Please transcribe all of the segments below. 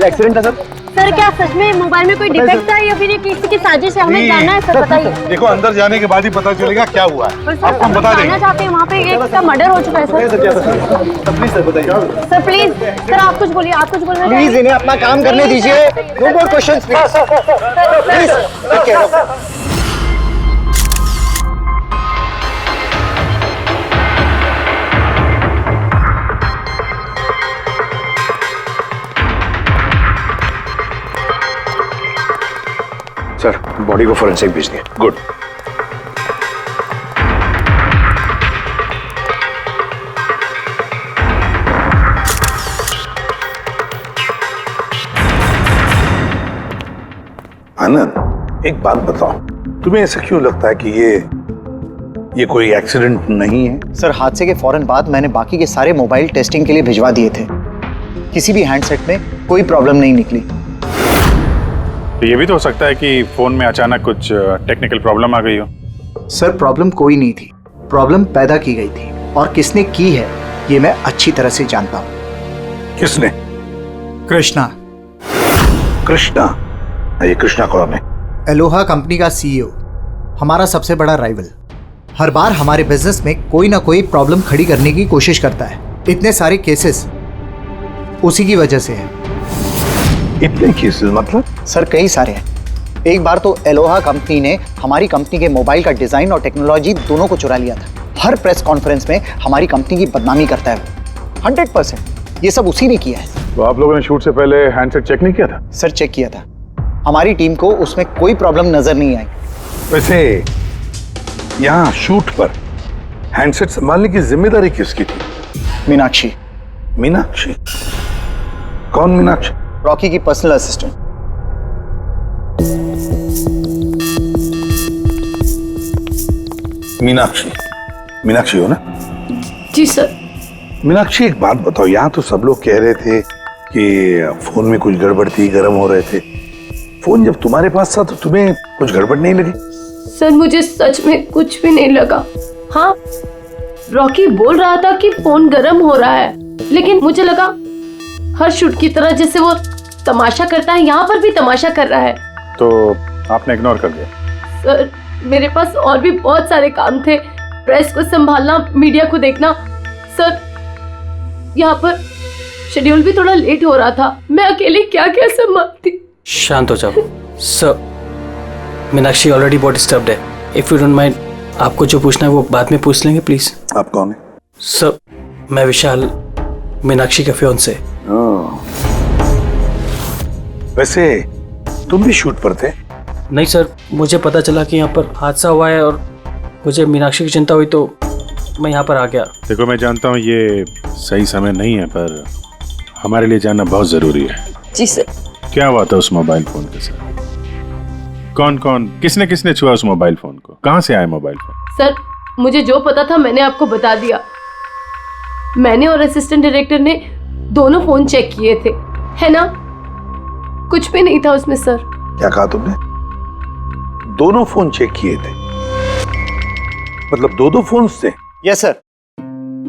Accident है sir, क्या सच में मोबाइल में कोई डिफेक्ट था या फिर ये किसी की साजिश है? हमें जानना है सर, बताइए। देखो अंदर जाने के बाद ही पता चलेगा क्या हुआ है। आपको हम बता देंगे। चाहते हैं वहाँ पे एक का मर्डर हो चुका है सर। प्लीज सर बताइए। सर प्लीज सर, आप कुछ बोलिए, आप कुछ बोलना प्लीज इन्हें अपना काम करने दीजिए। No more questions please. Sir body को फोरेंसिक भेज दिए। गुड। आनंद एक बात बताओ, तुम्हें ऐसा क्यों लगता है कि ये कोई एक्सीडेंट नहीं है? सर हादसे के फौरन बाद मैंने बाकी के सारे मोबाइल टेस्टिंग के लिए भिजवा दिए थे। किसी भी हैंडसेट में कोई प्रॉब्लम नहीं निकली। तो ये भी तो हो सकता है कि फोन में अचानक कुछ टेक्निकल प्रॉब्लम आ गई हो। सर प्रॉब्लम कोई नहीं थी, प्रॉब्लम पैदा की गई थी और किसने की है ये मैं अच्छी तरह से जानता हूँ। किसने? कृष्णा। कृष्णा? ये कृष्णा कौन है? एलोहा कंपनी का सीईओ, हमारा सबसे बड़ा राइवल। हर बार हमारे बिजनेस में कोई ना कोई प्रॉब्लम खड़ी करने की कोशिश करता है। इतने सारे केसेस उसी की वजह से है। इतने केसेस मतलब? सर कई सारे हैं। एक बार तो एलोहा कंपनी ने हमारी कंपनी के मोबाइल का डिजाइन और टेक्नोलॉजी दोनों को चुरा लिया था। हर प्रेस कॉन्फ्रेंस में हमारी कंपनी की बदनामी करता है। 100% ये सब उसी ने किया है। तो आप लोगों ने शूट से पहले हैंडसेट चेक नहीं किया था? सर चेक किया था, हमारी टीम को उसमें कोई प्रॉब्लम नजर नहीं आई। वैसे यहाँ शूट पर हैंडसेट संभालने की जिम्मेदारी किसकी थी? मीनाक्षी। मीनाक्षी? कौन मीनाक्षी? रॉकी की पर्सनल असिस्टेंट। मीनाक्षी? मीनाक्षी हो ना? जी सर। मीनाक्षी एक बात बताओ, यहाँ तो सब लोग कह रहे थे कि फोन में कुछ गड़बड़ थी, गर्म हो रहे थे। फोन जब तुम्हारे पास था तो तुम्हें कुछ गड़बड़ नहीं लगी? सर मुझे सच में कुछ भी नहीं लगा। हाँ रॉकी बोल रहा था कि फोन गर्म हो रहा है, लेकिन मुझे लगा हर शूट की तरह जैसे वो तमाशा करता है, यहाँ पर भी तमाशा कर रहा है। तो आपने इग्नोर कर दिया? सर मेरे पास और भी बहुत सारे काम थे, प्रेस को संभालना, मीडिया को देखना। सर यहाँ पर शेड्यूल भी थोड़ा लेट हो रहा था, मैं अकेले क्या क्या संभालती। शांत हो जाओ सर। मीनाक्षी ऑलरेडी बहुत डिस्टर्ब्ड है। इफ यू डोंट माइंड, आपको जो पूछना है वो बाद में पूछ लेंगे प्लीज। आप कौन है? सर मैं विशाल, मीनाक्षी का फियांसे। वैसे तुम भी शूट पर थे? नहीं सर, मुझे पता चला कि यहाँ पर हादसा हुआ है और मुझे मीनाक्षी की चिंता हुई तो मैं यहाँ पर आ गया। देखो मैं जानता हूँ ये सही समय नहीं है, पर हमारे लिए जानना बहुत जरूरी है। जी सर। क्या हुआ था उस मोबाइल फोन के साथ? कौन कौन, किसने किसने छुआ उस मोबाइल फोन को? कहाँ से आया मोबाइल फोन? सर मुझे जो पता था मैंने आपको बता दिया। मैंने और असिस्टेंट डायरेक्टर ने दोनों फोन चेक किए थे, है ना? कुछ भी नहीं था उसमें सर। क्या कहा तुमने? दोनों फोन चेक किए थे? मतलब दो फोन्स थे? Yes sir.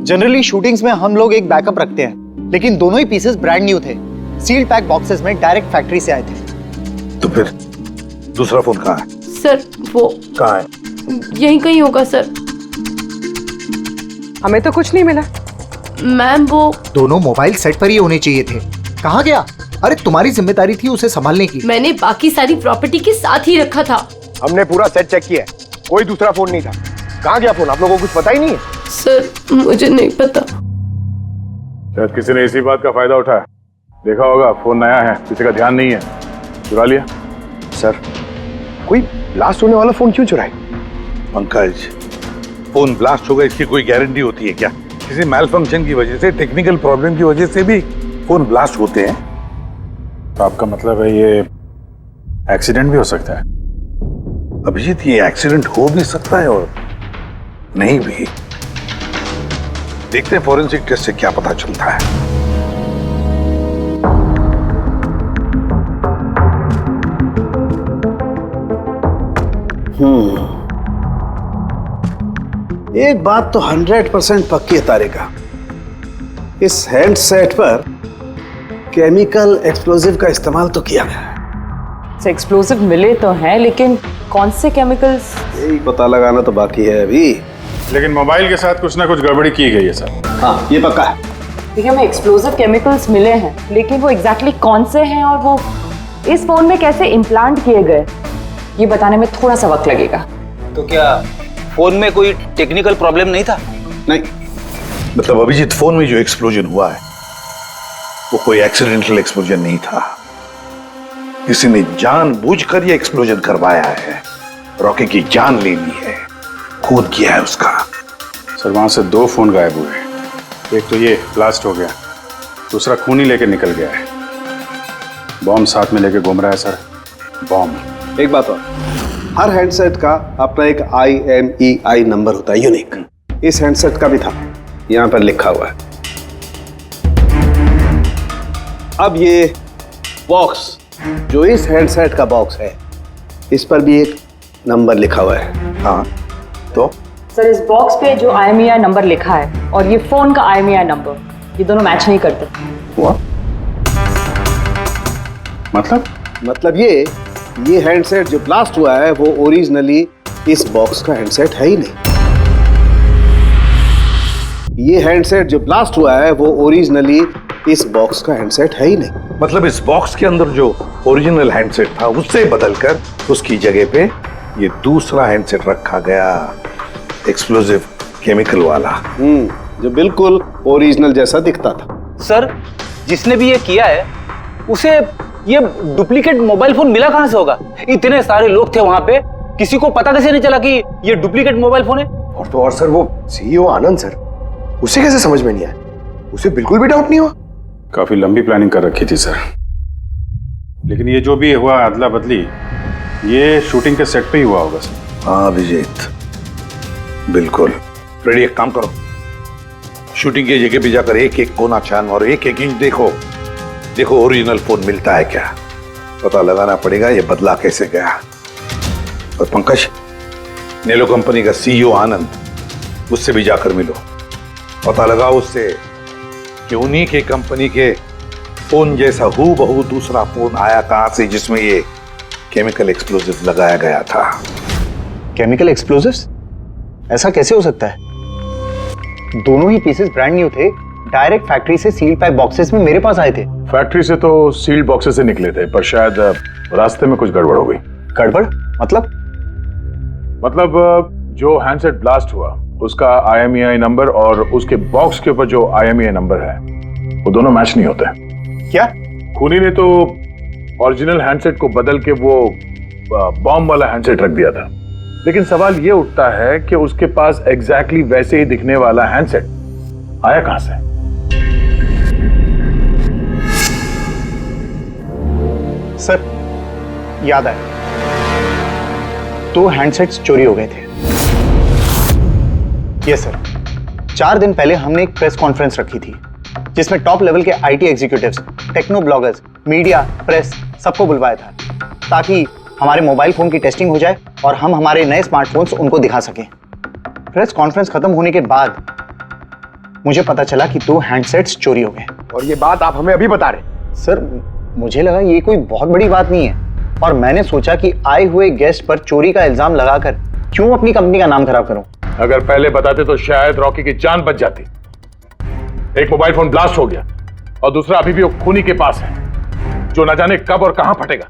जनरली शूटिंग्स में हम लोग एक बैकअप रखते हैं, लेकिन दोनों ही पीसेस ब्रांड न्यू थे, सील्ड पैक बॉक्सेस में डायरेक्ट फैक्ट्री से आए थे। तो फिर दूसरा फोन कहाँ है? सर वो कहाँ है? यहीं कहीं होगा सर। हमें तो कुछ नहीं मिला। मैम वो दोनों मोबाइल सेट पर ही होने चाहिए थे। कहाँ गया? अरे तुम्हारी जिम्मेदारी थी उसे संभालने की। मैंने बाकी सारी प्रॉपर्टी के साथ ही रखा था। हमने पूरा सेट चेक किया, कोई दूसरा फोन नहीं था। कहाँ गया फोन? आप लोगों को कुछ पता ही नहीं है? सर मुझे नहीं पता। शायद किसी ने इसी बात का फायदा उठाया। देखा होगा फोन नया है, किसी का ध्यान नहीं है, चुरा लिया। सर कोई ब्लास्ट होने वाला फोन क्यों चुराए? पंकज, फोन ब्लास्ट होगा इसकी कोई गारंटी होती है क्या? किसी मैल फंक्शन की वजह से, टेक्निकल प्रॉब्लम की वजह से भी फोन ब्लास्ट होते हैं। तो आपका मतलब है ये एक्सीडेंट भी हो सकता है? अभिजीत, ये एक्सीडेंट हो भी सकता है और नहीं भी। देखते हैं फॉरेंसिक टेस्ट से क्या पता चलता है। एक बात तो 100% पक्की है तारिका, इस हैंडसेट पर केमिकल एक्सप्लोजिव का इस्तेमाल तो किया गया है। एक्सप्लोजिव मिले तो हैं, लेकिन कौन से केमिकल्स? यही पता लगाना तो बाकी है अभी। लेकिन मोबाइल के साथ कुछ ना कुछ गड़बड़ी की गई है सर। हाँ, ये पक्का है। देखिए, हमें एक्सप्लोजिव केमिकल्स मिले हैं, लेकिन वो एग्जैक्टली कौन से हैं और वो इस फोन में कैसे इम्प्लांट किए गए, ये बताने में थोड़ा सा वक्त लगेगा। तो क्या फोन में कोई टेक्निकल प्रॉब्लम नहीं था? नहीं, मतलब अभिजीत, फोन में जो एक्सप्लोजन हुआ है वो कोई एक्सीडेंटल एक्सप्लोजन नहीं था। किसी ने जानबूझकर ये एक्सप्लोजन करवाया है, रॉकी की जान ले ली है, खून किया है उसका। सर वहां से 2 फोन गायब हुए। एक तो ये ब्लास्ट हो गया, दूसरा खून ही लेके निकल गया है। बॉम्ब साथ में लेके घूम रहा है सर, बॉम्ब। एक बात और, हर हैंडसेट का अपना एक IMEI नंबर होता है, यूनिक। इस हैंडसेट का भी था, यहां पर लिखा हुआ है। अब ये बॉक्स जो इस हैंडसेट का बॉक्स है, इस पर भी एक नंबर लिखा हुआ है। हाँ, तो सर, इस बॉक्स पे जो IMEI नंबर लिखा है और ये फोन का IMEI नंबर, ये दोनों मैच नहीं करते। हुआ मतलब ये हैंडसेट जो ब्लास्ट हुआ है वो ओरिजिनली इस बॉक्स का हैंडसेट है ही नहीं। ये हैंडसेट जो ब्लास्ट हुआ है वो ओरिजिनली इस बॉक्स का हैंडसेट है ही नहीं। मतलब इस बॉक्स के अंदर जो ओरिजिनल हैंडसेट था उससे बदलकर उसकी जगह पे ये दूसरा हैंडसेट रखा गया, एक्सप्लोजिव केमिकल वाला। जो बिल्कुल ओरिजिनल जैसा दिखता था। सर, जिसने भी ये किया है उसे ये डुप्लीकेट मोबाइल फोन मिला कहां से होगा? इतने सारे लोग थे वहां पे, किसी को पता कैसे नहीं चला कि ये डुप्लीकेट मोबाइल फोन है? और तो और सर, वो CEO आनंद सर, उसे कैसे समझ में नहीं आया? उसे बिल्कुल भी डाउट नहीं हुआ। काफी लंबी प्लानिंग कर रखी थी सर, लेकिन ये जो भी हुआ अदला बदली, ये शूटिंग के सेट पे ही हुआ होगा सर। हाँ अभिजीत, बिल्कुल। रेडी, एक काम करो, शूटिंग की जगह पे जाकर एक एक कोना छान और एक एक इंच देखो ओरिजिनल फोन मिलता है क्या। पता लगाना पड़ेगा ये बदला कैसे गया। और पंकज, नेलो कंपनी का CEO आनंद, उससे भी जाकर मिलो, पता लगाओ उससे कि उन्हीं के कंपनी के फोन जैसा हूबहू दूसरा फोन आया कहां से जिसमें ये केमिकल एक्सप्लोजिव लगाया गया था। Chemical explosives? ऐसा कैसे हो सकता है? दोनों ही पीसेस ब्रांड न्यू थे, डायरेक्ट फैक्ट्री से सील पैक बॉक्सेस में मेरे पास आए थे। फैक्ट्री से तो सील्ड बॉक्सेस से निकले थे, पर शायद रास्ते में कुछ गड़बड़ हो गई। गड़बड़ मतलब जो हैंडसेट ब्लास्ट हुआ उसका IMEI नंबर और उसके बॉक्स के ऊपर जो IMEI नंबर है वो दोनों मैच नहीं होते। क्या? खूनी ने तो ओरिजिनल हैंडसेट को बदल के वो बॉम्ब वाला हैंडसेट रख दिया था, लेकिन सवाल ये उठता है कि उसके पास एग्जैक्टली वैसे ही दिखने वाला हैंडसेट आया कहां से? सर, याद आया, 2 हैंडसेट्स चोरी हो गए थे। यस सर, 4 दिन पहले हमने एक प्रेस कॉन्फ्रेंस रखी थी जिसमें टॉप लेवल के IT executives, techno bloggers, media, press सबको बुलवाया था ताकि हमारे मोबाइल फोन की टेस्टिंग हो जाए और हम हमारे नए स्मार्टफोन्स उनको दिखा सकें। प्रेस कॉन्फ्रेंस खत्म होने के बाद मुझे पता चला कि 2 हैंडसेट्स चोरी हो गए। और ये बात आप हमें अभी बता रहे? सर, मुझे लगा ये कोई बहुत बड़ी बात नहीं है और मैंने सोचा कि आए हुए गेस्ट पर चोरी का इल्जाम लगाकर क्यों अपनी कंपनी का नाम खराब करूं। अगर पहले बताते तो शायद रॉकी की जान बच जाती। एक मोबाइल फोन ब्लास्ट हो गया और दूसरा अभी भी वो खूनी के पास है, जो न जाने कब और कहां फटेगा।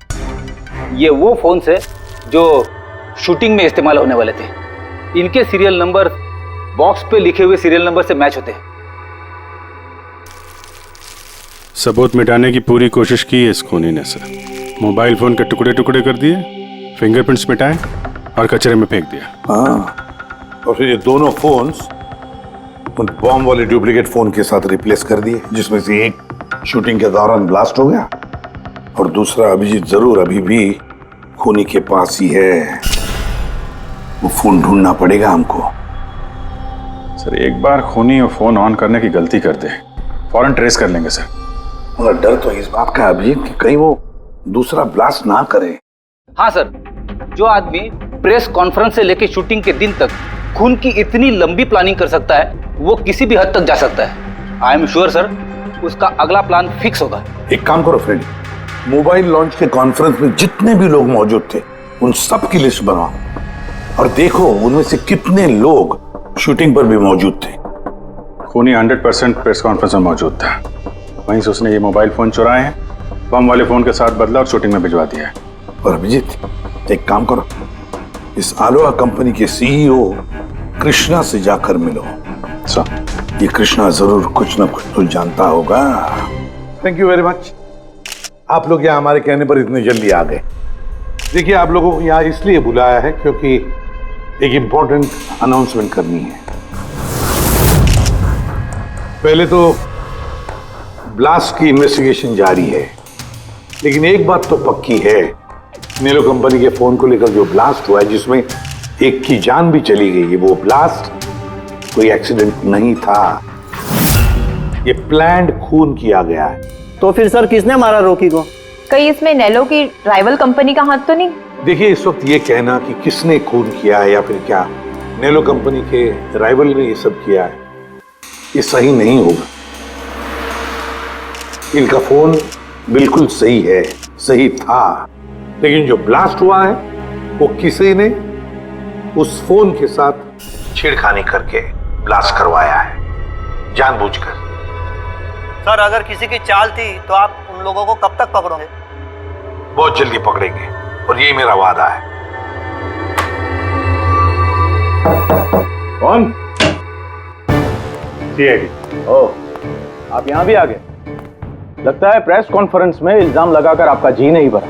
ये वो फोन से जो शूटिंग में इस्तेमाल होने वाले थे। इनके सीरियल नंबर बॉक्स पे लिखे हुए सीरियल नंबर से मैच होते हैं। सबूत मिटाने की पूरी कोशिश की है इस खूनी ने सर। मोबाइल फोन के टुकड़े टुकड़े कर दिए, फिंगरप्रिंट्स मिटाए और कचरे में फेंक दिया। हाँ, और फिर ये दोनों फोन्स उन बॉम्ब वाले डुप्लीकेट फोन के साथ रिप्लेस कर दिए, जिसमें से एक शूटिंग के दौरान ब्लास्ट हो गया और दूसरा अभिजीत जरूर अभी भी खूनी के पास ही है। वो फोन ढूंढना पड़ेगा हमको। सर, एक बार खूनी और फोन ऑन करने की गलती कर दे, फौरन ट्रेस कर लेंगे सर। मगर डर तो इस बात का अभिजीत कि कहीं वो दूसरा ब्लास्ट ना करे। हाँ सर, जो आदमी प्रेस कॉन्फ्रेंस से लेकर शूटिंग के दिन तक खून की इतनी लंबी प्लानिंग कर सकता है, वो किसी भी हद तक जा सकता है। आई एम श्योर सर, उसका अगला प्लान फिक्स होगा। एक काम करो फ्रेंड, मोबाइल लॉन्च के कॉन्फ्रेंस में जितने भी लोग मौजूद थे उन सब की लिस्ट बनाओ और देखो उनमें से कितने लोग शूटिंग पर भी मौजूद थे। खूनी 100% प्रेस कॉन्फ्रेंस में मौजूद था। वहीं से उसने ये मोबाइल फोन चुराए हैं, बम वाले फोन के साथ बदला और शूटिंग में भिजवा दिया है। और अभिजीत, एक काम करो, इस आलोहा कंपनी के सीईओ कृष्णा से जाकर मिलो। ये कृष्णा जरूर कुछ ना कुछ तो जानता होगा। थैंक यू वेरी मच, आप लोग यहाँ हमारे कहने पर इतने जल्दी आ गए। देखिए, आप लोगों को यहाँ इसलिए बुलाया है क्योंकि एक इंपॉर्टेंट अनाउंसमेंट करनी है। पहले तो ब्लास्ट की इन्वेस्टिगेशन जारी है, लेकिन एक बात तो पक्की है, नेलो कंपनी के फोन को लेकर जो ब्लास्ट हुआ है जिसमें एक की जान भी चली गई है, वो ब्लास्ट कोई एक्सीडेंट नहीं था, ये प्लान्ड खून किया गया है। तो फिर सर किसने मारा रॉकी को? कहीं इसमें नेलो की राइवल कंपनी का हाथ तो नहीं? देखिए, इस वक्त ये कहना कि किसने खून किया है या फिर क्या नेलो कंपनी के राइवल ने ये सब किया है, ये सही नहीं होगा। इनका फोन बिल्कुल सही है, सही था, लेकिन जो ब्लास्ट हुआ है वो किसी ने उस फोन के साथ छेड़खानी करके ब्लास्ट करवाया है, जानबूझकर। सर, अगर किसी की चाल थी तो आप उन लोगों को कब तक पकड़ोगे? बहुत जल्दी पकड़ेंगे और यही मेरा वादा है। कौन? सीआईडी। ओह, आप यहाँ भी आ गए। लगता है प्रेस कॉन्फ्रेंस में इल्जाम लगाकर आपका जी नहीं भरा।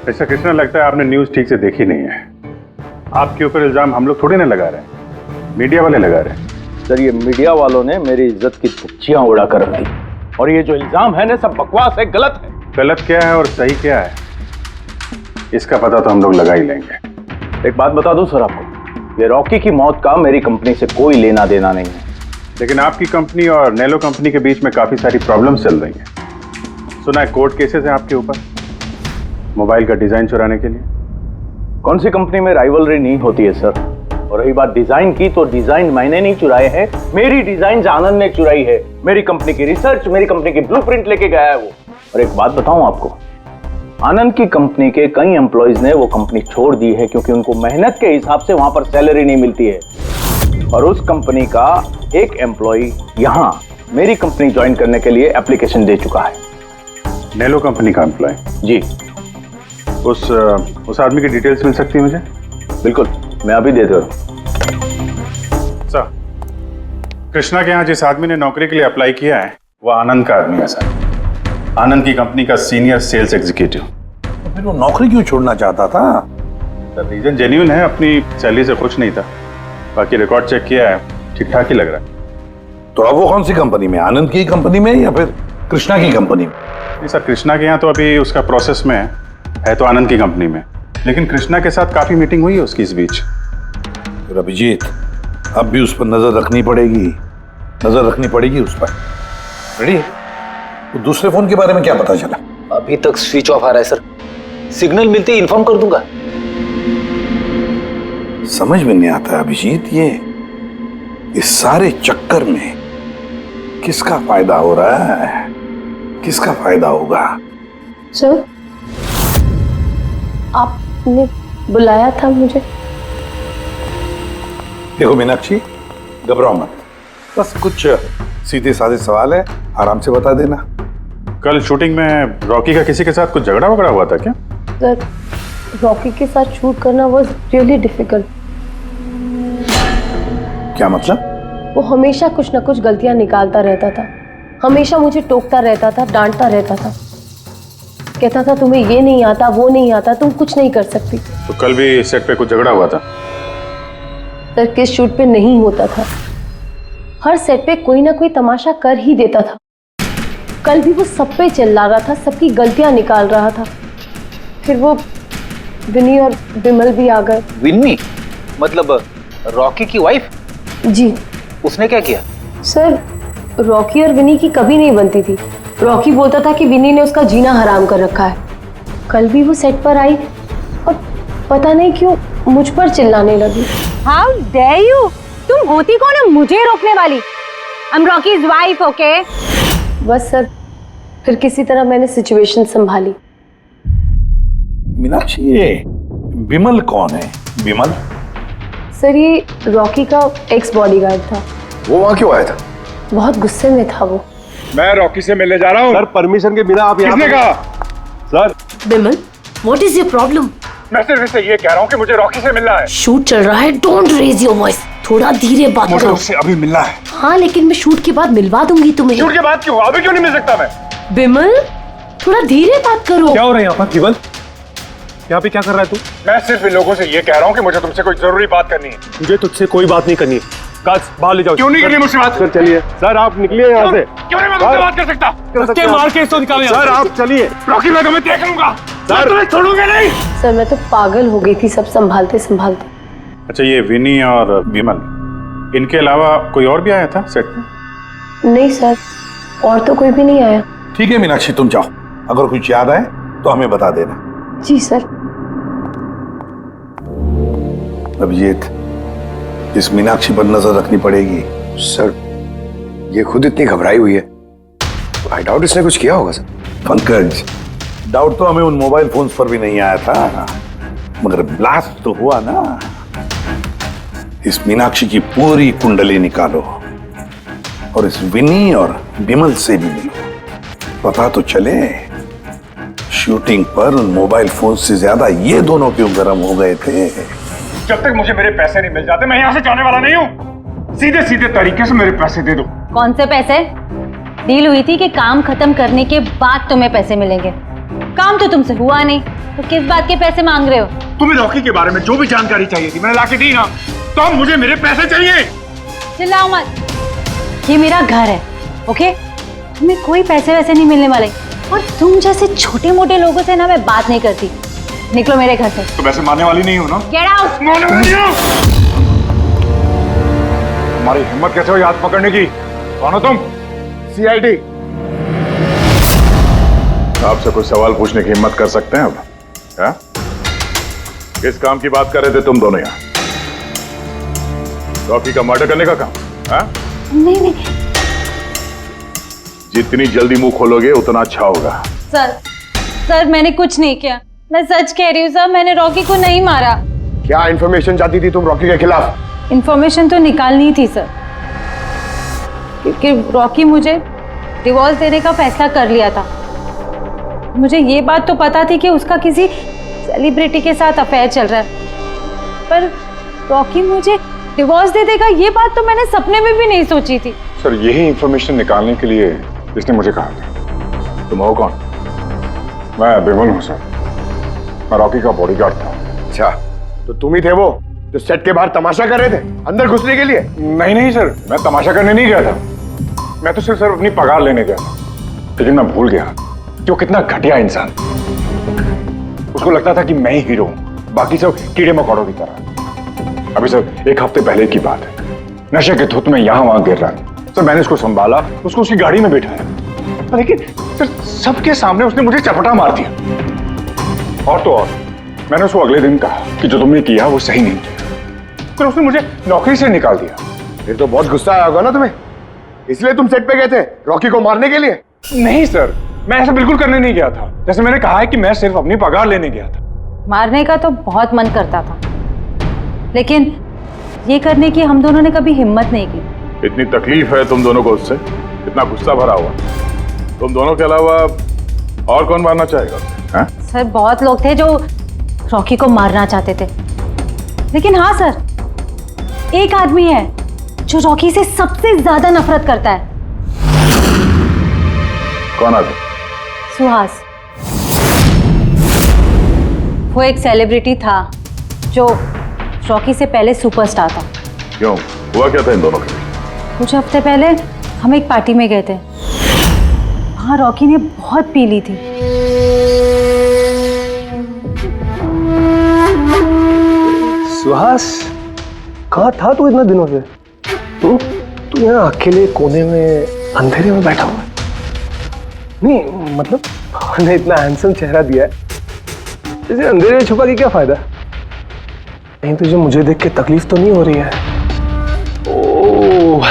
ऐसा कृष्णा, लगता है आपने न्यूज ठीक से देखी नहीं है। आपके ऊपर इल्जाम हम लोग थोड़ी ना लगा रहे हैं, मीडिया वाले लगा रहे हैं। सर, ये मीडिया वालों ने मेरी इज्जत की धज्जियां उड़ाकर रख दी, और ये जो इल्जाम है ना, सब बकवास है, गलत है। गलत क्या है और सही क्या है, इसका पता तो हम लोग लगा ही लेंगे। एक बात बता दूं सर आपको, ये रॉकी की मौत का मेरी कंपनी से कोई लेना देना नहीं है। लेकिन आपकी कंपनी और नेलो कंपनी के बीच में काफी सारी प्रॉब्लम्स चल रही हैं। सुना है कोर्ट केसेस है आपके ऊपर मोबाइल का डिजाइन चुराने के लिए। कौन सी कंपनी में राइवलरी नहीं होती है सर? और रही बात डिजाइन की, तो डिजाइन मैंने नहीं चुराए हैं, मेरी डिजाइन आनंद ने चुराई है। मेरी कंपनी की रिसर्च, मेरी कंपनी की ब्लूप्रिंट लेके गया है वो। और एक बात बताऊं आपको, आनंद की कंपनी के कई एम्प्लॉइज ने वो कंपनी छोड़ दी है क्योंकि उनको मेहनत के हिसाब से वहां पर सैलरी नहीं मिलती है। और उस कंपनी का एक एम्प्लॉय यहां मेरी कंपनी ज्वाइन करने के लिए एप्लीकेशन दे चुका है। नेलो कंपनी का एम्प्लॉय? जी। उस आदमी की डिटेल्स मिल सकती है मुझे? बिल्कुल, मैं अभी दे दे रहा हूं। सर, कृष्णा के यहाँ जिस आदमी ने नौकरी के लिए अप्लाई किया है वो आनंद का आदमी है सर। आनंद की कंपनी का सीनियर सेल्स एग्जीक्यूटिव। तो फिर वो नौकरी क्यों छोड़ना चाहता था? सर, रीजन जेन्युइन है, अपनी सैलरी से खुश नहीं था। बाकी रिकॉर्ड चेक किया है, ठीक ठाक ही लग रहा है। तो अब वो कौन सी कंपनी में, आनंद की कंपनी में या फिर कृष्णा की कंपनी में? नहीं सर, कृष्णा के यहाँ तो अभी उसका प्रोसेस में है तो आनंद की कंपनी में, लेकिन कृष्णा के साथ काफी मीटिंग हुई है उसकी इस बीच। फिर अभिजीत, अब भी उस पर नजर रखनी पड़ेगी उस पर। रेडी? तो दूसरे फोन के बारे में क्या पता चला? अभी तक स्विच ऑफ आ रहा है सर, सिग्नल मिलते ही इन्फॉर्म कर दूंगा। समझ में नहीं आता अभिजीत, ये इस सारे चक्कर में किसका फायदा हो रहा है, किसका फायदा होगा? सर, आपने बुलाया था मुझे? देखो मीनाक्षी, घबराओ मत, बस कुछ सीधे साधे सवाल है, आराम से बता देना। कल शूटिंग में रॉकी का किसी के साथ कुछ झगड़ा वगड़ा हुआ था क्या? सर, रॉकी के साथ शूट करना वाज रियली डिफिकल्ट। क्या मतलब? वो हमेशा कुछ ना कुछ गलतियां निकालता रहता था, हमेशा मुझे टोकता रहता था, डांटता रहता था, कहता था तुम्हें ये नहीं आता, वो नहीं आता, तुम कुछ नहीं कर सकती। तो कल भी सेट पे कुछ झगड़ा हुआ था? सर, किस शूट पे नहीं होता था, हर सेट पे कोई ना कोई तमाशा कर ही देता था। कल भी वो सब पे चिल्ला रहा था, सबकी गलतियां निकाल रहा था। फिर वो विनी और विमल भी आ गए। विन्नी मतलब रॉकी की वाइफ? जी। उसने क्या किया? सर, रॉकी और विनी की कभी नहीं बनती थी। रॉकी बोलता था कि विनी ने उसका जीना हराम कर रखा है। कल भी वो सेट पर आई और पता नहीं क्यों मुझ पर चिल्लाने लगी। हाउ डेयर यू, तुम होती कौन है मुझे रोकने वाली? I am Rockies wife, okay? बस सर, फिर किसी तरह मैंने सिचुएशन संभाली। मीनाक्षी, ये विमल कौन है? विमल? सर, ये रॉकी का एक्स बॉडीगार्ड था। वो वहां क्यों आया था? बहुत गुस्से में था वो। मैं रॉकी से मिलने जा रहा हूँ। सर, परमिशन के बिना आप यहाँ किसने कहा? Sir, Vimal, what is your problem? मैं सिर्फ इससे ये कह रहा हूँ कि मुझे रॉकी से मिलना है। शूट चल रहा है, डोंट रेज योर वॉइस, थोड़ा धीरे बात मुझे करो। उससे अभी मिलना है। हाँ, लेकिन मैं शूट के बाद मिलवा दूंगी तुम्हें। शूट के बाद क्यों? अभी क्यों नहीं मिल सकता मैं? विमल, थोड़ा धीरे बात करो। क्या हो रहा है यहाँ पर? विमल, यहाँ पे क्या कर रहा है तू? मैं सिर्फ इन लोगों से ये कह रहा हूँ कि मुझे तुमसे कोई जरूरी बात करनी है। मुझे तुझसे कोई बात नहीं करनी है। काश बाहर ले जाओ। क्यों नहीं करनी मुझसे बात? सर चलिए। सर आप निकलिए यहाँ से। क्यों नहीं मैं तुमसे बात कर सकता? धक्के मार के इसको निकालिए। सर आप चलिए। रॉकी, मैं तुम्हें देख लूंगा। सर, तुम्हें छोड़ूंगा नहीं। सर, मैं तो पागल हो गई थी सब संभालते संभालते। अच्छा, ये विनी और विमल, इनके अलावा कोई और भी आया था सेट में? नहीं सर, और तो कोई भी नहीं आया। ठीक है मीनाक्षी, तुम जाओ, अगर कुछ याद आए तो हमें बता देना। जी सर। अभिजीत, इस मीनाक्षी पर नजर रखनी पड़ेगी। सर, ये खुद इतनी घबराई हुई है, आई डाउट इसने कुछ किया होगा। सर पंकज, डाउट तो हमें उन मोबाइल फोन्स पर भी नहीं आया था, मगर ब्लास्ट तो हुआ ना। इस मीनाक्षी की पूरी कुंडली निकालो और इस विनी और विमल से भी मिलो, पता तो चले शूटिंग पर उन मोबाइल फोन से ज्यादा ये दोनों क्यों गर्म हो गए थे। जब तक मुझे मेरे पैसे नहीं मिल जाते मैं यहाँ से जाने वाला नहीं हूँ। सीधे सीधे तरीके से मेरे पैसे दे दो। कौन से पैसे? डील हुई थी कि काम खत्म करने के बाद तुम्हें पैसे मिलेंगे। काम तो तुमसे हुआ नहीं, तो किस बात के पैसे मांग रहे हो? तुम्हें रॉकी के बारे में जो भी जानकारी चाहिए थी मैंने लाके दी ना, तो अब मुझे मेरे पैसे चाहिए। चिल्लाओ मत, ये मेरा घर है, ओके? तुम्हें कोई पैसे वैसे नहीं मिलने वाले, और तुम जैसे छोटे मोटे लोगों से ना मैं बात नहीं करती। निकलो मेरे घर से। तो वैसे मारने वाली नहीं हो ना? Get out. मारने वाली नहीं हो? तुम्हारी हिम्मत कैसे हुई हाथ पकड़ने की? कौन हो तुम? सीआईडी। आपसे कोई सवाल पूछने की हिम्मत कर सकते हैं अब? क्या? किस काम की बात कर रहे थे तुम दोनों यहाँ? रॉकी का मर्डर करने का काम? हाँ? नहीं नहीं जितनी जल्दी मुंह खोलोगे उतना अच्छा होगा। सर, मैंने कुछ नहीं किया, मैं सच कह रही हूँ सर, मैंने रॉकी को नहीं मारा। क्या इन्फॉर्मेशन चाहती थी तुम रॉकी के खिलाफ? इन्फॉर्मेशन तो निकालनी थी सर, क्योंकि रॉकी मुझे डिवोर्स देने का फैसला कर लिया था। मुझे ये बात तो पता थी कि उसका किसी सेलिब्रिटी के साथ अफेयर चल रहा है, पर रॉकी मुझे डिवोर्स दे देगा ये बात तो मैंने सपने में भी नहीं सोची थी। सर, यही इंफॉर्मेशन निकालने के लिए इसने मुझे कहा था। तुम हो कौन? मैं विमल हूँ सर, मैं रॉकी का बॉडीगार्ड था। अच्छा, तो तुम ही थे वो जो सेट के बाहर तमाशा कर रहे थे अंदर घुसने के लिए? नहीं सर, मैं तमाशा करने नहीं गया था। मैं तो सिर्फ अपनी पगार लेने गया था। लेकिन मैं भूल गया कि वो कितना घटिया इंसान। उसको लगता था कि मैं ही हीरो हूँ, बाकी सब कीड़े मकोड़ों की तरह। अभी सर 1 हफ्ते पहले की बात है, नशे के धुत में यहाँ वहां गिर रहा था। सर मैंने उसको संभाला, उसको उसकी गाड़ी में बिठाया, लेकिन सर सबके सामने उसने मुझे चपटा मार दिया। और तो और मैंने उसको अगले दिन कहा कि जो तुमने किया वो सही नहीं किया, फिर उसने मुझे नौकरी से निकाल दिया। फिर तो बहुत गुस्सा आया होगा ना तुम्हें, इसलिए तुम सेट पे गए थे रॉकी को मारने के लिए? नहीं सर, मैं ऐसा बिल्कुल करने नहीं गया था। जैसे मैंने कहा है कि मैं सिर्फ अपनी पगार लेने गया था। मारने का तो बहुत मन करता था, लेकिन ये करने की हम दोनों ने कभी हिम्मत नहीं की। इतनी तकलीफ है तुम दोनों को उससे, इतना गुस्सा भरा हुआ। तुम दोनों के अलावा और कौन मारना चाहेगा? हाँ? सर बहुत लोग थे जो रॉकी को मारना चाहते थे, लेकिन हाँ सर, एक आदमी है जो रॉकी से सबसे ज्यादा नफरत करता है। कौन आदमी? सुहास। वो एक सेलिब्रिटी था जो रॉकी से पहले सुपरस्टार था। क्यों, हुआ क्या था इन दोनों के बीच? कुछ हफ्ते पहले हम एक पार्टी में गए थे, वहां रॉकी ने बहुत पी ली थी। सुहास, कहाँ था तू इतने दिनों से? तू यहाँ अकेले कोने में अंधेरे में बैठा हुआ है? नहीं मतलब उन्हें इतना हैंडसम चेहरा दिया है, इसे अंधेरे में छुपा के क्या फायदा? कहीं तुझे मुझे देख के तकलीफ तो नहीं हो रही है? ओह,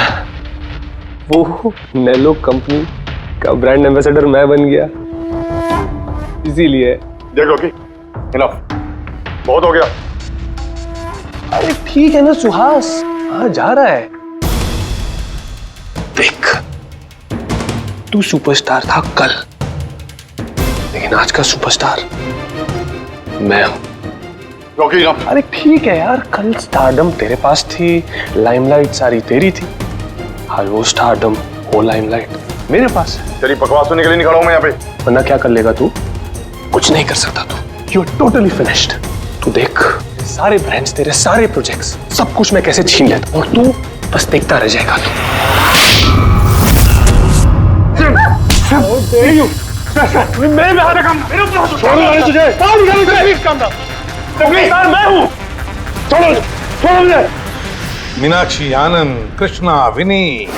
वो नेलो कंपनी का ब्रांड एम्बेसडर मैं बन गया, इसीलिए। देख रॉकी, इनफ, बहुत हो गया। अरे ठीक है ना सुहास, हाँ जा रहा है। देख, तू सुपरस्टार था कल, लेकिन आज का सुपरस्टार मैं हूं। Rocky enough. अरे ठीक है यार, कल स्टारडम तेरे पास थी, लाइमलाइट सारी तेरी थी, आज वो स्टारडम वो लाइमलाइट मेरे पास है। तेरी बकवास सुनने के लिए नहीं खड़ा हूं मैं यहाँ पे। वरना क्या कर लेगा तू? कुछ नहीं कर सकता तू, यू आर टोटली फिनिश्ड। तू देख, सारे ब्रांड्स, तेरे सारे प्रोजेक्ट्स, सब कुछ मैं कैसे छीन लेता हूं, और तू बस देखता रह जाएगा। मेरे हाथ काम, मेरे ऊपर छोड़ दो तुझे। काम था, मैं हूं। छोड़ो मुझे। मीनाक्षी, आनंद, कृष्णा, विनी,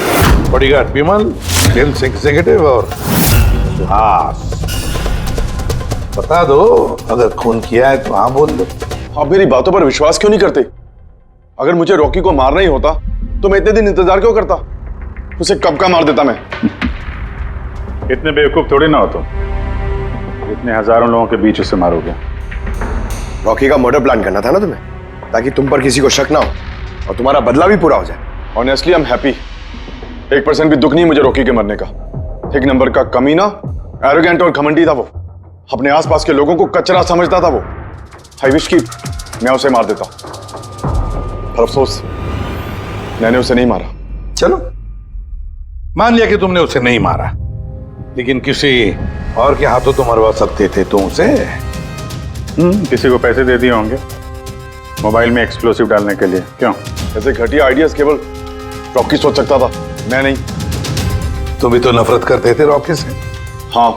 बॉडीगार्ड विमल, सेल्स एग्जीक्यूटिव और सुहास। बता दो, अगर खून किया है तो हाँ बोल दो। आप मेरी बातों पर विश्वास क्यों नहीं करते? अगर मुझे रॉकी को मारना ही होता तो मैं इतने दिन इंतजार क्यों करता? उसे कब का मार देता मैं। इतने बेवकूफ थोड़ी ना हो तुम, इतने हजारों लोगों के बीच उसे मारोगे। रॉकी का मर्डर प्लान करना था ना तुम्हें, ताकि तुम पर किसी को शक ना हो और तुम्हारा बदला भी पूरा हो जाए। Honestly I am happy. 1% भी दुख नहीं मुझे रॉकी के मरने का। एक नंबर का कमीना, एरोगेंट और घमंडी था वो। अपने आसपास के लोगों को कचरा समझता था वो। आई विश कि मैं उसे मार देता, पर अफसोस मैंने उसे नहीं मारा। चलो, मान लिया कि तुमने उसे नहीं मारा, लेकिन किसी और के हाथों तो मरवा सकते थे तुम उसे। किसी को पैसे दे दिए होंगे मोबाइल में एक्सप्लोसिव डालने के लिए। क्यों? ऐसे घटिया आइडियाज केवल रॉकी सोच सकता था, मैं नहीं। तुम भी तो नफरत करते थे रॉकी से। हाँ,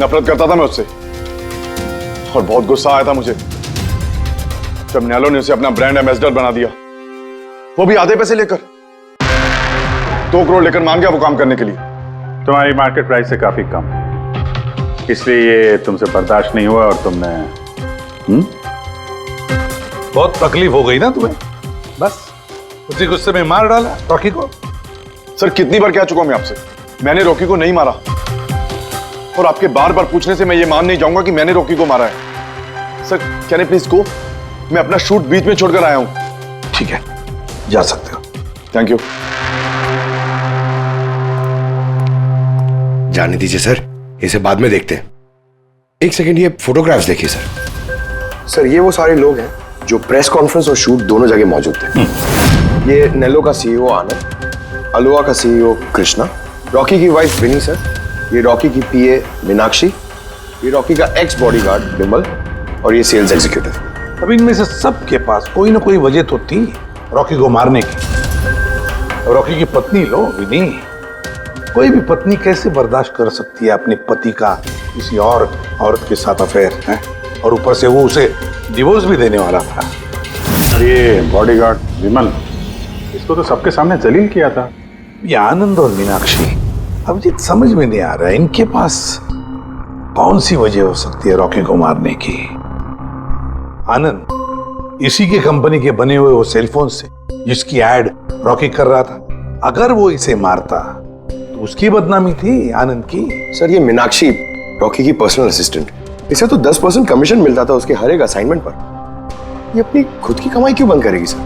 नफरत करता था मैं उससे, और बहुत गुस्सा आया था मुझे जब नैलो ने उसे अपना ब्रांड एम्बेसडर बना दिया, वो भी आधे पैसे लेकर। 2 करोड़ लेकर मान गया वो काम करने के लिए। तुम्हारी मार्केट प्राइस से काफी कम, इसलिए ये तुमसे बर्दाश्त नहीं हुआ और तुमने बहुत तकलीफ हो गई ना तुम्हें, बस उसी गुस्से में मार डाला रॉकी को। सर, कितनी बार कह चुका हूं मैं आपसे, मैंने रॉकी को नहीं मारा, और आपके बार बार पूछने से मैं ये मान नहीं जाऊंगा कि मैंने रॉकी को मारा है। Sir, can I please go? मैं अपना शूट बीच में छोड़कर आया हूं। ठीक है, जा सकते हो। Thank you. जाने दीजिए सर, इसे बाद में देखते हैं। एक सेकंड, ये फोटोग्राफ्स देखिए सर। सर, ये वो सारे लोग हैं जो प्रेस कॉन्फ्रेंस और शूट दोनों जगह मौजूद थे। ये नेलो का सीईओ आनंद, अलोहा का सीईओ कृष्णा, रॉकी की वाइफ विनी सर, ये रॉकी की पीए मीनाक्षी, ये रॉकी का एक्स बॉडीगार्ड विमल, और ये सेल्स एग्जीक्यूटिव। अब इनमें से सबके पास कोई ना कोई वजह तो थी रॉकी को मारने की। रॉकी की पत्नी लो, विनी। कोई भी पत्नी कैसे बर्दाश्त कर सकती है अपने पति का किसी और औरत के साथ अफेयर है, और ऊपर से वो उसे डिवोर्स भी देने वाला था। ये बॉडीगार्ड विमल, इसको तो सबके सामने जलील किया था। ये आनंद और मीनाक्षी, अब ये समझ में नहीं आ रहा है इनके पास कौन सी वजह हो सकती है रॉकी को मारने की। आनंद इसी के कंपनी के बने हुए वो सेलफोन से जिसकी एड रॉकी कर रहा था, अगर वो इसे मारता तो उसकी बदनामी थी आनंद की। सर, ये मीनाक्षी रॉकी की पर्सनल असिस्टेंट, इसे तो 10% कमीशन मिलता था उसके हर एक असाइनमेंट पर। ये अपनी खुद की कमाई क्यों बंद करेगी सर?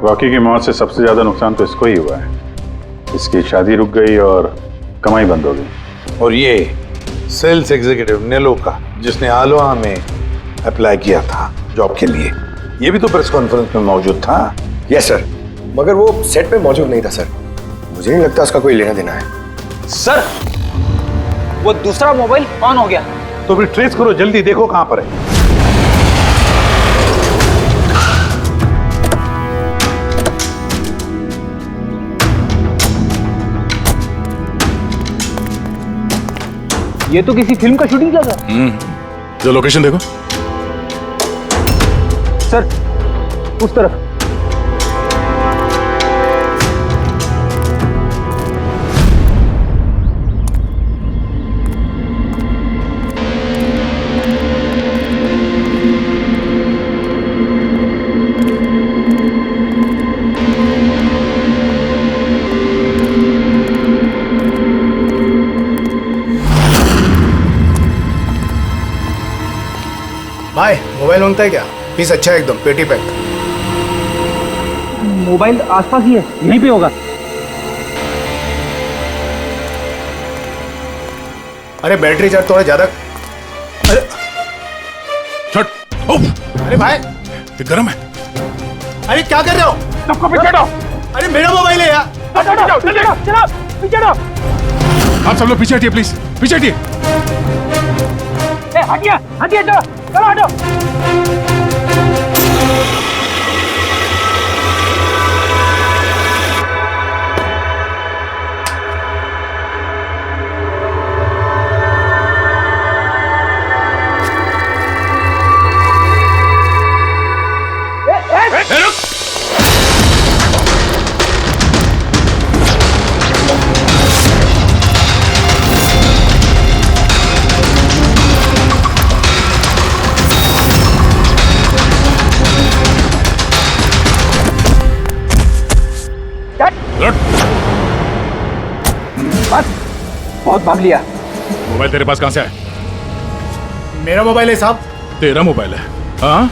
रॉकी की मौत से सबसे ज्यादा नुकसान तो इसको ही हुआ है। इसकी शादी रुक गई और कमाई बंद हो गई। और ये सेल्स एग्जीक्यूटिव नेलो का, जिसने आलोहा में अप्लाई किया था जॉब के लिए, ये भी तो प्रेस कॉन्फ्रेंस में मौजूद था। यस सर, मगर वो सेट पे मौजूद नहीं था सर। मुझे नहीं लगता उसका कोई लेना देना है। सर, वो दूसरा मोबाइल ऑन हो गया। तो फिर ट्रेस करो, जल्दी देखो कहां पर है। ये तो किसी फिल्म का शूटिंग लगा। जो लोकेशन देखो सर, उस तरफ। मांगता है क्या? पीस अच्छा है एकदम, पेटी पैक। मोबाइल आसपास ही है, यहीं पे होगा। अरे बैटरी चार्ज थोड़ा ज्यादा। अरे छट। अरे भाई ये गर्म है। अरे क्या कर रहे हो? सबको पीछे हटो। अरे मेरा मोबाइल है यार। पीछे आप सब लोग पीछे हटिए प्लीज, पीछे हटिए। हटिए हटिए, चलो हटो। बहुत भाग लिया। मोबाइल तेरे पास कहां से आया? मेरा मोबाइल है साहब। तेरा मोबाइल है? हाँ,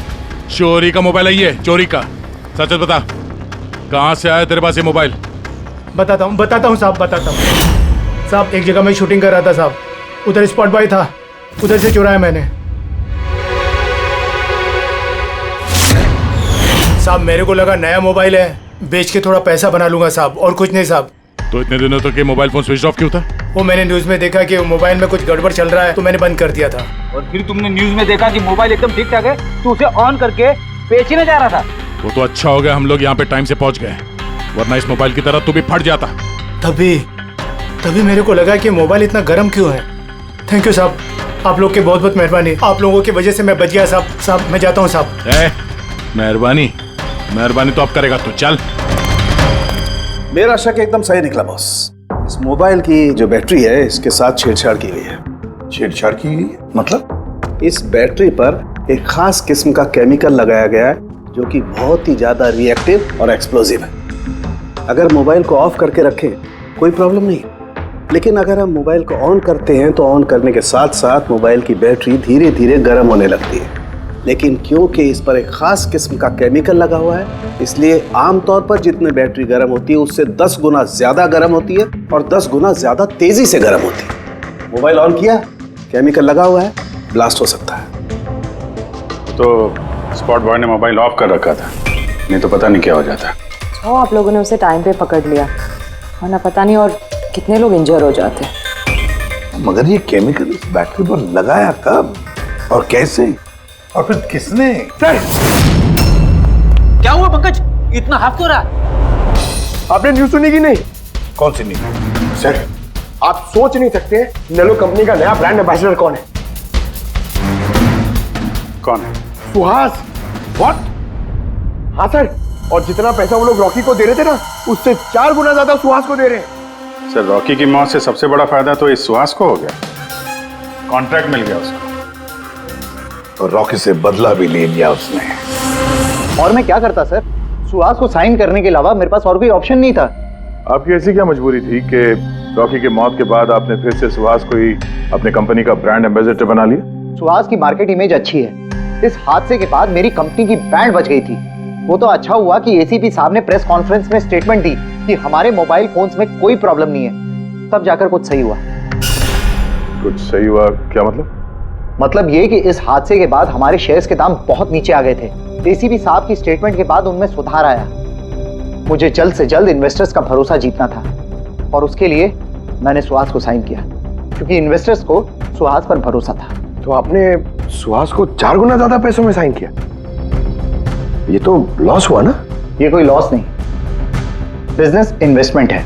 चोरी का मोबाइल है ये, चोरी का। सच बता, कहां से आया तेरे पास ये मोबाइल? बताता हूँ साहब, बताता हूँ साहब। एक जगह मैं शूटिंग कर रहा था साहब, उधर स्पॉट बॉय था, उधर से चुराया मैंने साहब। मेरे को लगा नया मोबाइल है, बेच के थोड़ा पैसा बना लूंगा साहब, और कुछ नहीं साहब। तो इतने दिनों तक ये मोबाइल फोन स्विच ऑफ क्यों था? वो मैंने न्यूज में देखा कि मोबाइल में कुछ गड़बड़ चल रहा है, तो मैंने बंद कर दिया था। और फिर तुमने न्यूज में देखा कि मोबाइल एकदम ठीक ठाक है, तो उसे ऑन करके बेचने जा रहा था। वो तो अच्छा हो गया हम लोग यहाँ पे टाइम से पहुंच गए, वरना इस मोबाइल की तरह तू भी फट जाता। तभी मेरे को लगा कि मोबाइल इतना गर्म क्यों है। थैंक यू साहब, आप लोग की बहुत बहुत मेहरबानी। आप लोगों की वजह से मैं बच गया साहब। मैं जाता हूँ साहब। मेहरबानी तो अब करेगा तू, चल। मेरा शक एकदम सही निकला बॉस। इस मोबाइल की जो बैटरी है, इसके साथ छेड़छाड़ की गई है। छेड़छाड़ की गई मतलब? इस बैटरी पर एक खास किस्म का केमिकल लगाया गया है, जो कि बहुत ही ज्यादा रिएक्टिव और एक्सप्लोजिव है। अगर मोबाइल को ऑफ करके रखें कोई प्रॉब्लम नहीं, लेकिन अगर हम मोबाइल को ऑन करते हैं तो ऑन करने के साथ साथ मोबाइल की बैटरी धीरे धीरे गर्म होने लगती है। लेकिन क्योंकि इस पर एक खास किस्म का केमिकल लगा हुआ है, इसलिए आमतौर पर जितनी बैटरी गर्म होती है उससे 10 गुना ज्यादा गर्म होती है और 10 गुना ज्यादा तेजी से गर्म होती है। मोबाइल ऑन किया, केमिकल लगा हुआ है, ब्लास्ट हो सकता है। तो स्पॉट बॉय ने मोबाइल ऑफ कर रखा था, नहीं तो पता नहीं क्या हो जाता। आप लोगों ने उसे टाइम पे पकड़ लिया, वरना पता नहीं और कितने लोग इंजर हो जाते। मगर ये केमिकल इस बैटरी पर लगाया कब और कैसे, और फिर किसने? सर क्या हुआ पंकज, इतना हाफ क्यों रहा? आपने न्यूज सुनी कि नहीं? कौन सी न्यूज? सर आप सोच नहीं सकते नेलो कंपनी का नया ब्रांड एम्बेसडर कौन है? कौन है? सुहास। व्हाट? हाँ सर, और जितना पैसा वो लोग रॉकी को दे रहे थे ना, उससे 4 गुना ज्यादा सुहास को दे रहे हैं। सर, रॉकी की मौत से सबसे बड़ा फायदा तो इस सुहास को हो गया, कॉन्ट्रैक्ट मिल गया उसको, और रॉकी से बदला भी ले लिया उसने। और मैं क्या करता सर? सुहास को साइन करने के अलावा मेरे पास और कोई ऑप्शन नहीं था। आपकी ऐसी क्या मजबूरी थी कि रॉकी के मौत के बाद आपने फिर से सुहास को ही अपने कंपनी का ब्रांड एम्बेसडर बना लिया? सुहास की मार्केट इमेज अच्छी है, इस हादसे के बाद मेरी कंपनी की ब्रांड बच गई थी। वो तो अच्छा हुआ कि एसीपी साहब ने प्रेस कॉन्फ्रेंस में स्टेटमेंट दी कि हमारे मोबाइल फोन्स में कोई प्रॉब्लम नहीं है, तब जाकर कुछ सही हुआ। कुछ सही हुआ क्या मतलब? मतलब ये कि इस हादसे के बाद हमारे शेयर्स के दाम बहुत नीचे आ गए थे। एसीपी साहब की स्टेटमेंट के बाद उनमें सुधार आया। मुझे जल्द से जल्द इन्वेस्टर्स का भरोसा जीतना था, और उसके लिए मैंने सुहास को साइन किया, क्योंकि इन्वेस्टर्स को सुहास पर भरोसा था। तो आपने सुहास को 4 गुना ज्यादा पैसों में साइन किया? ये तो लॉस हुआ ना? ये कोई लॉस नहीं, बिजनेस इन्वेस्टमेंट है।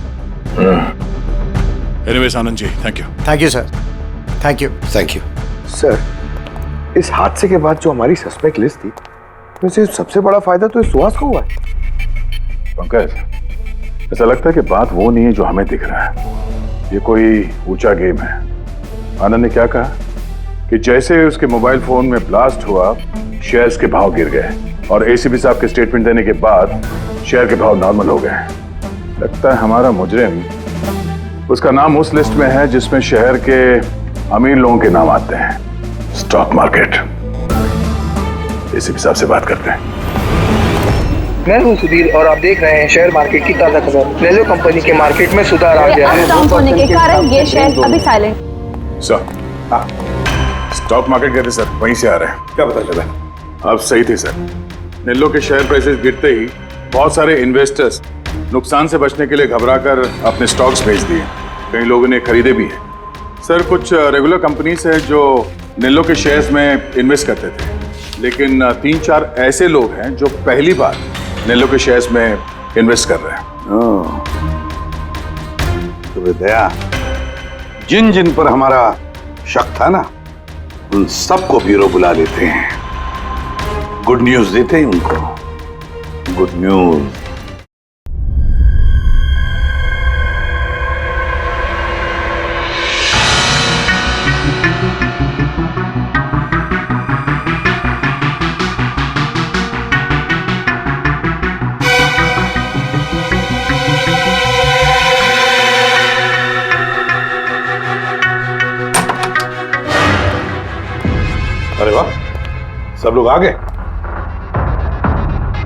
Anyways Anand ji, thank you. Thank you sir, thank you. Thank you sir, इस हादसे के बाद जो हमारी सस्पेक्ट लिस्ट थी, वैसे सबसे बड़ा फायदा तो इस सुहास को हुआ है। पंकज, ऐसा लगता है कि बात वो नहीं है जो हमें दिख रहा है, ये कोई ऊंचा गेम है। आनंद ने क्या कहा कि जैसे उसके मोबाइल फोन में ब्लास्ट हुआ, शेयर्स के भाव गिर गए, और एसीपी साहब के स्टेटमेंट देने के बाद शेयर के भाव नॉर्मल हो गए। लगता है हमारा मुजरिम, उसका नाम उस लिस्ट में है जिसमें शहर के अमीर लोगों के नाम आते हैं, स्टॉक मार्केट। इस हिसाब से बात करते हैं। मैं हूं सुधीर और आप देख रहे हैं शेयर मार्केट की ताजा खबर। नेलो कंपनी के मार्केट में सुधार आ गया है। डाउन होने के कारण ये शेयर अभी साइलेंट। सर, हाँ, स्टॉक मार्केट गए थे सर, वहीं से आ रहे हैं। क्या पता चला? आप सही थे सर। नेल्लो के शेयर प्राइसेस गिरते ही बहुत सारे इन्वेस्टर्स नुकसान से बचने के लिए घबराकर अपने स्टॉक्स बेच दिए। कई लोगों ने खरीदे भी हैं। सर, कुछ रेगुलर कंपनीज है जो नेल्लो के शेयर्स में इन्वेस्ट करते थे, लेकिन 3-4 ऐसे लोग हैं जो पहली बार नेल्लो के शेयर्स में इन्वेस्ट कर रहे हैं। तो दया, जिन जिन पर हमारा शक था ना, उन सबको ब्यूरो बुला लेते हैं, गुड न्यूज देते हैं उनको। Good news. अरे वाह, सब लोग आ गए।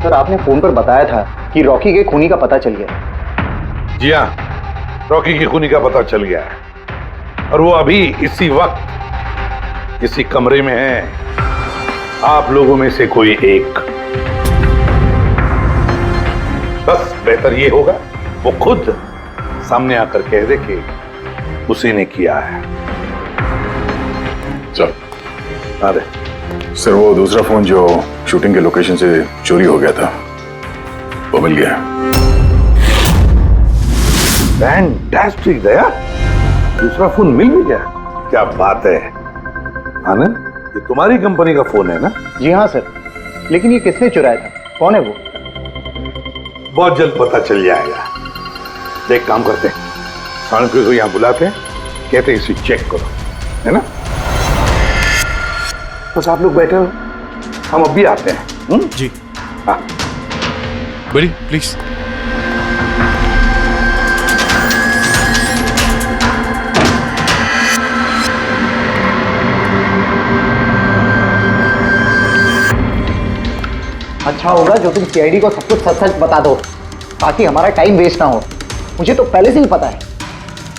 सर, आपने फोन पर बताया था कि रॉकी के खूनी का पता चल गया। जी हाँ, रॉकी की खूनी का पता चल गया है और वो अभी इसी वक्त इसी कमरे में है। आप लोगों में से कोई एक, बस बेहतर ये होगा वो खुद सामने आकर कह दे कि उसी ने किया है। चल। अरे सर, वो दूसरा फोन जो शूटिंग के लोकेशन से चोरी हो गया था, वो मिल गया। फैंटास्टिक दया, दूसरा फोन मिल भी गया। क्या बात है आनंद, ये तुम्हारी कंपनी का फोन है ना? जी हाँ सर, लेकिन ये किसने चुराया था? कौन है वो? बहुत जल्द पता चल जाएगा। देख, काम करते हैं, साणुके को यहाँ बुलाते हैं, कहते हैं इसे चेक करो, है ना? बस आप लोग बैठे हो, हम अभी आते हैं। जी हाँ, बड़ी प्लीज। अच्छा होगा जो तुम सीआईडी को सब कुछ सच सच बता दो, ताकि हमारा टाइम वेस्ट ना हो। मुझे तो पहले से ही पता है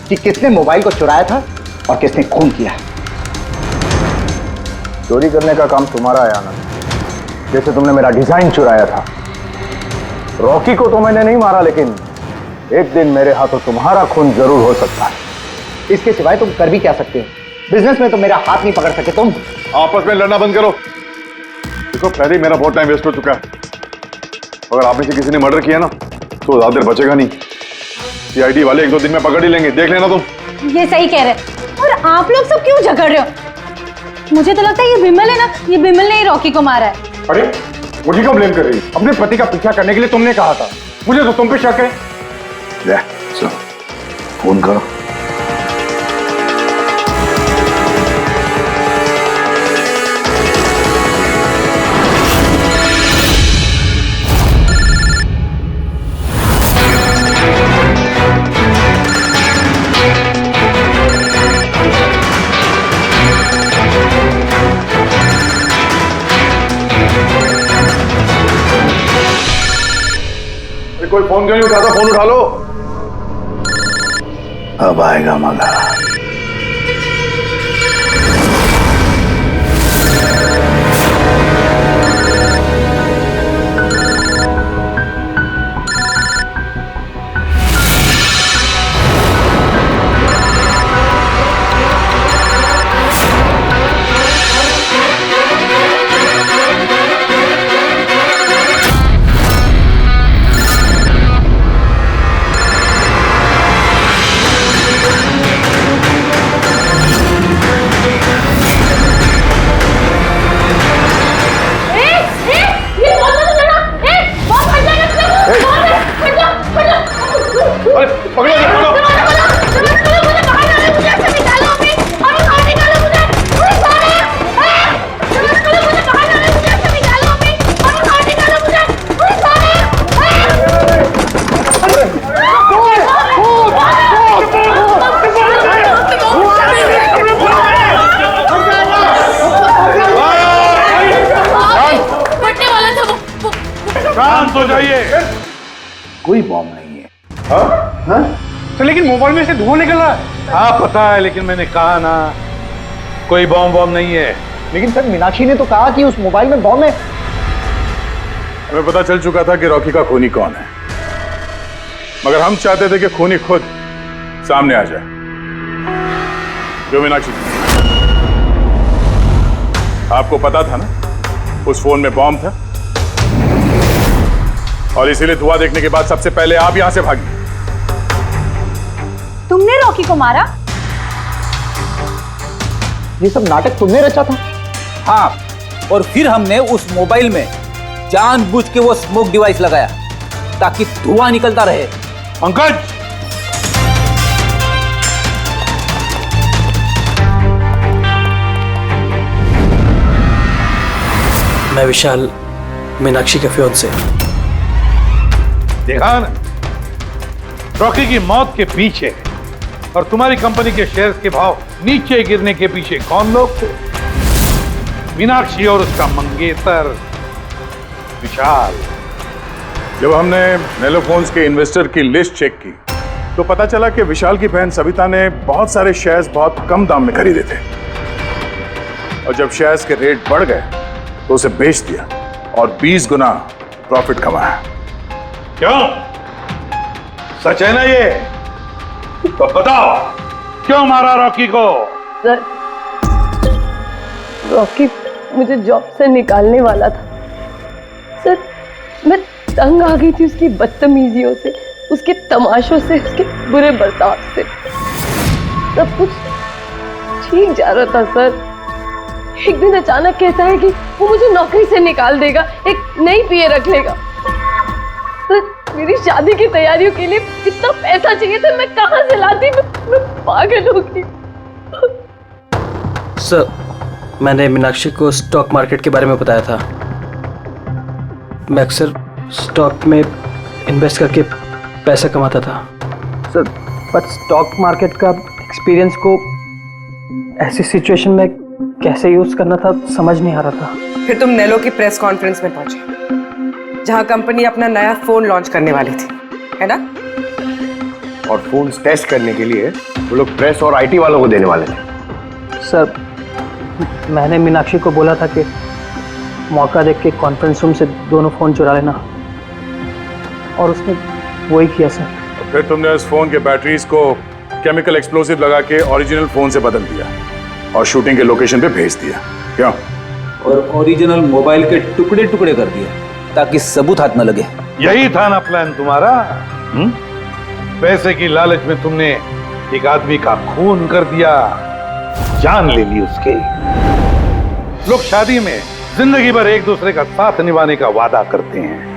कि किसने मोबाइल को चुराया था और किसने खून किया। चोरी करने का काम तुम्हारा है आनंद, जैसे तुमने मेरा डिजाइन चुराया था। रॉकी को तो मैंने नहीं मारा, लेकिन एक दिन मेरे हाथों तुम्हारा खून जरूर हो सकता है। इसके सिवाय तुम कर भी क्या सकते हो? बिजनेस में तो मेरा हाथ नहीं पकड़ सके तुम। आपस में लड़ना बंद करो। देखो, पहले ही मेरा बहुत टाइम वेस्ट हो चुका है। अगर आप में से किसी ने मर्डर किया ना, तो ज्यादा देर बचेगा नहीं। सीआईडी वाले 1-2 दिन में पकड़ ही लेंगे, देख लेना तुम। ये सही कह रहे हैं। और आप लोग सब क्यों झगड़ रहे हो? मुझे तो लगता है ये बिमल है ना, ये बिमल ने ही रॉकी को मारा है। अरे मुझे क्यों ब्लेम कर रही है? अपने पति का पीछा करने के लिए तुमने कहा था, मुझे तो तुम पे शक है। ले, चलो, फोन करो। कोई फोन क्यों नहीं उठाता? फोन उठा लो। अब आएगा मजा। कोई बॉम्ब नहीं है। हाँ? तो लेकिन मोबाइल में से धुआं निकल रहा है। हाँ पता है, लेकिन मैंने कहा ना कोई बॉम्ब नहीं है। लेकिन सर मीनाक्षी ने तो कहा कि उस मोबाइल में बॉम्ब है। हमें पता चल चुका था कि रॉकी का खूनी कौन है, मगर हम चाहते थे कि खूनी खुद सामने आ जाए। जो मीनाक्षी, आपको पता था ना उस फोन में बॉम्ब था, और इसीलिए धुआं देखने के बाद सबसे पहले आप यहां से भागी। तुमने रॉकी को मारा? ये सब नाटक तुमने रचा था? हाँ, और फिर हमने उस मोबाइल में जानबूझ के वो स्मोक डिवाइस लगाया ताकि धुआं निकलता रहे। पंकज, मैं विशाल, मीनाक्षी के फियांसे। देखा ना, रॉकी की मौत के पीछे और तुम्हारी कंपनी के शेयर्स के भाव नीचे गिरने के पीछे कौन लोग थे? मीनाक्षी और उसका मंगेतर विशाल। जब हमने नेलोफोन्स के इन्वेस्टर की लिस्ट चेक की तो पता चला कि विशाल की बहन सविता ने बहुत सारे शेयर्स बहुत कम दाम में खरीदे थे, और जब शेयर्स के रेट बढ़ गए तो उसे बेच दिया और 20 गुना प्रॉफिट कमाया। क्यों? सच है ना ये? तो बताओ क्यों मारा रॉकी को? सर, रॉकी मुझे जॉब से निकालने वाला था। सर, मैं तंग आ गई थी उसकी बदतमीजियों से, उसके तमाशों से, उसके बुरे बर्ताव से। सब कुछ ठीक जा रहा था सर। एक दिन अचानक कहता है कि वो मुझे नौकरी से निकाल देगा, एक नई पीए रख लेगा। सर, मेरी शादी की तैयारियों के लिए इतना पैसा चाहिए था, मैं कहां से लाती? मैं पागल हो गई। सर, मैंने मीनाक्षी को स्टॉक मार्केट के बारे में बताया था। मैं अक्सर स्टॉक में इन्वेस्ट करके पैसा कमाता था। सर, बट स्टॉक मार्केट का एक्सपीरियंस को ऐसी सिचुएशन में कैसे यूज करना था समझ नहीं आ रहा था। फिर तुम नेलो की प्रेस कॉन्फ्रेंस में पहुंचे जहां कंपनी अपना नया फोन लॉन्च करने वाली थी, है ना? और फोन टेस्ट करने के लिए वो लोग प्रेस और आईटी वालों को देने वाले थे। सर, मैंने मीनाक्षी को बोला था कि मौका देख के कॉन्फ्रेंस रूम से दोनों फोन चुरा लेना, और उसने वही किया सर। फिर तुमने उस फोन के बैटरीज को केमिकल एक्सप्लोसिव लगा के ओरिजिनल फोन से बदल दिया और शूटिंग के लोकेशन पे भेज दिया। क्यों? और ओरिजिनल मोबाइल के टुकड़े टुकड़े कर दिए ताकि सबूत हाथ न लगे। यही था ना प्लान तुम्हारा? पैसे की लालच में तुमने एक आदमी का खून कर दिया, जान ले ली उसके। लोग शादी में जिंदगी भर एक दूसरे का साथ निभाने का वादा करते हैं।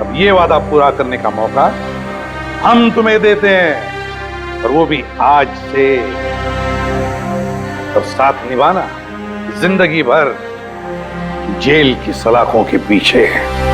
अब ये वादा पूरा करने का मौका हम तुम्हें देते हैं, और वो भी आज से। अब साथ निभाना जिंदगी भर जेल की सलाखों के पीछे है।